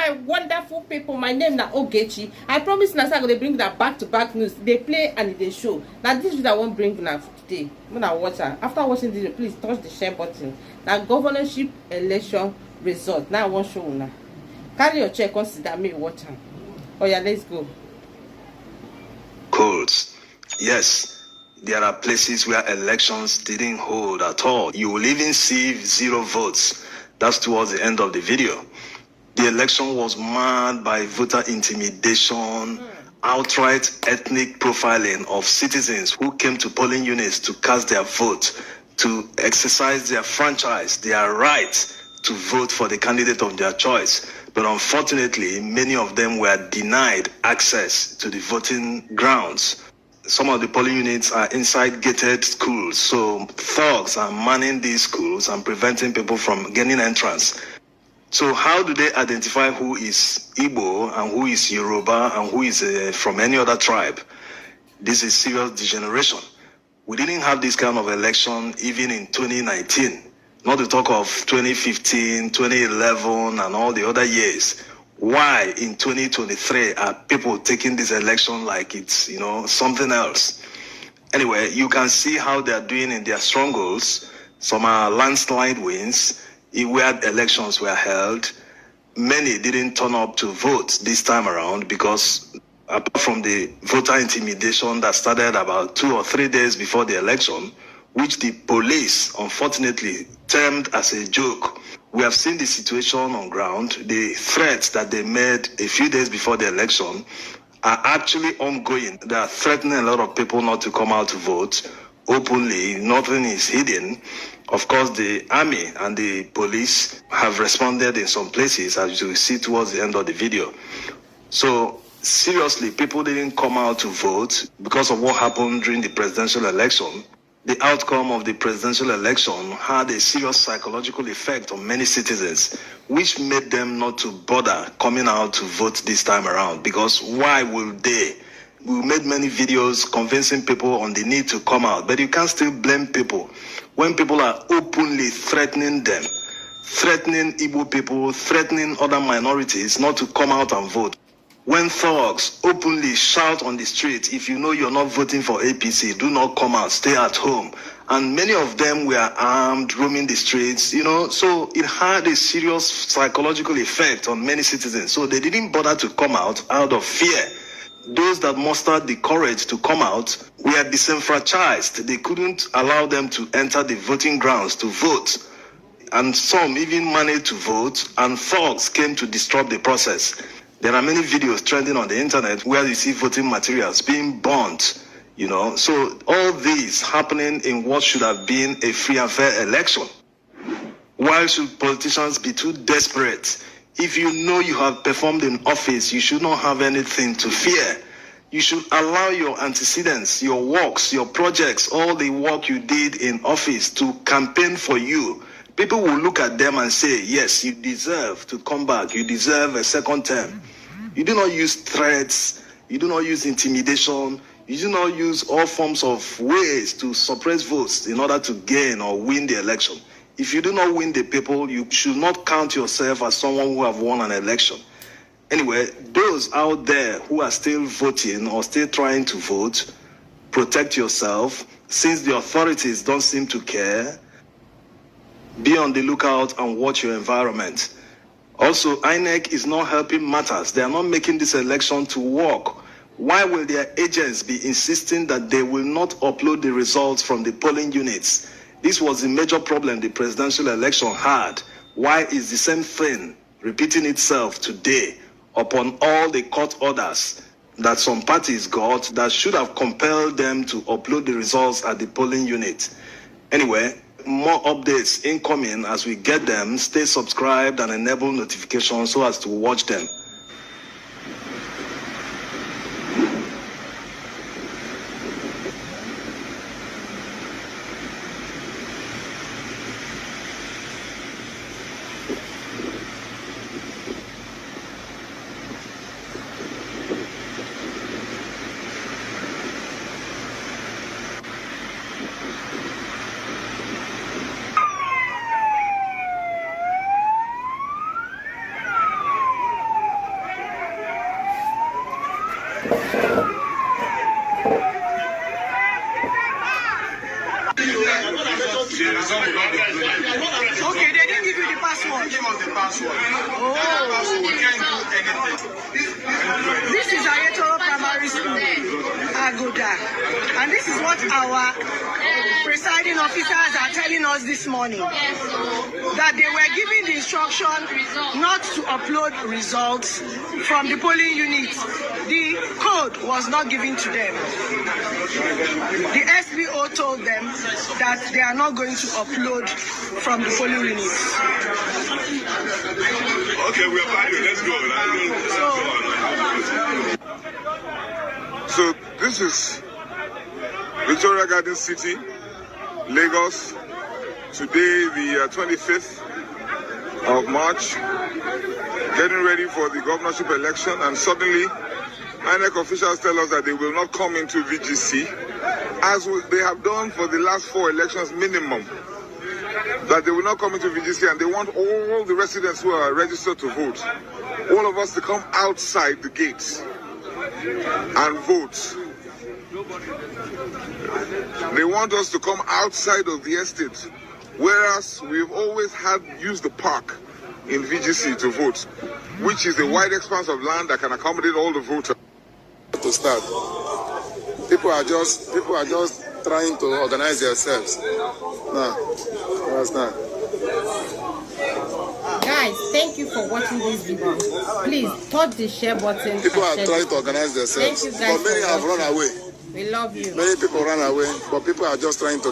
my wonderful people. My name na Ogechi. I promise na say I go dey bring na back-to-back news. They play and they show. Now this video I wan bring na today. When I watch am. After watching this video, please touch the share button. Now governorship election result. Now I wan show una. Carry your chair, consider me watch am. Oh yeah, let's go. Codes. Yes, there are places where elections didn't hold at all. You will even see 0 votes. That's towards the end of the video. The election was marred by voter intimidation, outright ethnic profiling of citizens who came to polling units to cast their vote, to exercise their franchise, their right to vote for the candidate of their choice. But unfortunately, many of them were denied access to the voting grounds. Some of the polling units are inside gated schools, so thugs are manning these schools and preventing people from gaining entrance. So how do they identify who is Igbo and who is Yoruba and who is from any other tribe? This is serious degeneration. We didn't have this kind of election even in 2019, not to talk of 2015, 2011 and all the other years. Why in 2023 are people taking this election like it's, something else? Anyway, you can see how they are doing in their strongholds. Some are landslide wins. Where elections were held, many didn't turn up to vote this time around because apart from the voter intimidation that started about 2 or 3 days before the election, which the police unfortunately termed as a joke, we have seen the situation on ground. The threats that they made a few days before the election are actually ongoing. They are threatening a lot of people not to come out to vote openly. Nothing is hidden. Of course, the army and the police have responded in some places, as you will see towards the end of the video. So, seriously, people didn't come out to vote because of what happened during the presidential election. The outcome of the presidential election had a serious psychological effect on many citizens, which made them not to bother coming out to vote this time around. Because why will they? We made many videos convincing people on the need to come out, but you can't still blame people when people are openly threatening them, threatening Igbo people, threatening other minorities not to come out and vote. When thugs openly shout on the street, if you know you're not voting for APC, do not come out, stay at home. And many of them were armed, roaming the streets, so it had a serious psychological effect on many citizens. So they didn't bother to come out of fear. Those that mustered the courage to come out were disenfranchised. They couldn't allow them to enter the voting grounds to vote. And some even managed to vote, and thugs came to disrupt the process. There are many videos trending on the internet where you see voting materials being burnt, So all this happening in what should have been a free and fair election. Why should politicians be too desperate? If you know you have performed in office, you should not have anything to fear. You should allow your antecedents, your works, your projects, all the work you did in office to campaign for you. People will look at them and say, yes, you deserve to come back. You deserve a second term. You do not use threats. You do not use intimidation. You do not use all forms of ways to suppress votes in order to gain or win the election. If you do not win the people, you should not count yourself as someone who have won an election. Anyway, those out there who are still voting or still trying to vote, protect yourself. Since the authorities don't seem to care, be on the lookout and watch your environment. Also, INEC is not helping matters. They are not making this election to work. Why will their agents be insisting that they will not upload the results from the polling units? This was the major problem the presidential election had. Why is the same thing repeating itself today upon all the court orders that some parties got that should have compelled them to upload the results at the polling unit? Anyway, more updates incoming as we get them. Stay subscribed and enable notifications so as to watch them. us the password. Without password, we can't do anything. This is Ayetoro Primary School, Agoda. And this is what our presiding officers are telling us this morning. That they were given the instruction not to upload results from the polling units. The code was not given to them. The SBO told them that they are not going to upload from the polling units. Okay, we are fine. Let's go. So this is Victoria Garden City, Lagos. Today, the 25th of March, getting ready for the governorship election, and suddenly INEC officials tell us that they will not come into VGC, as they have done for the last 4 elections minimum, that they will not come into VGC, and they want all the residents who are registered to vote, all of us to come outside the gates and vote. They want us to come outside of the estate, whereas we've always used the park in VGC to vote, which is a wide expanse of land that can accommodate all the voters. To start, people are just trying to organize themselves. Now, understand? Guys, thank you for watching this video. Please touch the share button. People are trying to organize themselves. Thank you guys. But many have run away. We love you. Many people run away, but people are just trying to